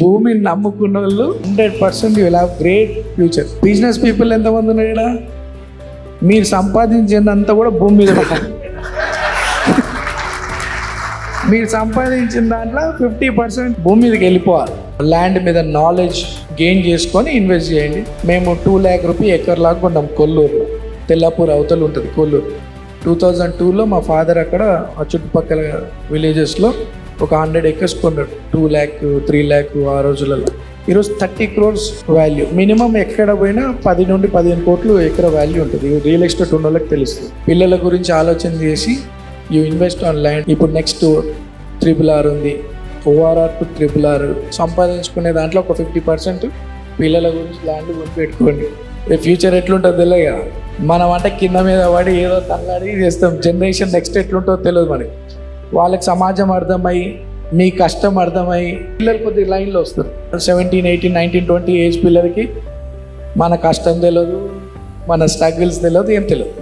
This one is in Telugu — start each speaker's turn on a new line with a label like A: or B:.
A: భూమిని నమ్ముకున్న వాళ్ళు 100% you will have great future. Business people ఎంతమంది ఉన్నారు ఇక్కడ? మీరు సంపాదించిందంతా కూడా భూమి మీద పెట్టండి. మీరు సంపాదించిన దాంట్లో 50% భూమి మీదకి వెళ్ళిపోవాలి. ల్యాండ్ మీద నాలెడ్జ్ గెయిన్ చేసుకొని ఇన్వెస్ట్ చేయండి. మేము 2 lakh రూపీ ఎకర్లాగా కొన్నాం కొల్లూరులో. తెల్లాపూర్ అవతల ఉంటుంది కొల్లూరు. 2002లో మా ఫాదర్ అక్కడ ఆ చుట్టుపక్కల విలేజెస్లో ఒక 100 acres కొన్నాడు. 2 lakh 3 lakh ఆ రోజులలో. ఈరోజు 30 crores వాల్యూ. మినిమం ఎక్కడ పోయినా 10 నుండి 15 కోట్లు ఎకర వాల్యూ ఉంటుంది. రియల్ ఎస్టేట్ ఉన్న వాళ్ళకి తెలుస్తుంది. పిల్లల గురించి ఆలోచన చేసి యూ ఇన్వెస్ట్ ఆన్ ల్యాండ్. ఇప్పుడు నెక్స్ట్ RRR ఉంది, ORR టు RRR. సంపాదించుకునే దాంట్లో ఒక 50% పిల్లల గురించి ల్యాండ్ కొని పెట్టుకోండి. ఫ్యూచర్ ఎట్లుంటుందో తెలియదు కదా. మనం అంటే కింద మీద పడి ఏదో తల్లాడి చేస్తాం. జనరేషన్ నెక్స్ట్ ఎట్లుంటుందో తెలియదు మనకి. వాళ్ళకి సమాజం అర్థమై, మీ కష్టం అర్థమై పిల్లలు కొద్దిగా లైన్లో వస్తారు. 17, 18, 19, 20 ఏజ్ పిల్లలకి మన కష్టం తెలియదు, మన స్ట్రగుల్స్ తెలియదు, ఏం తెలియదు.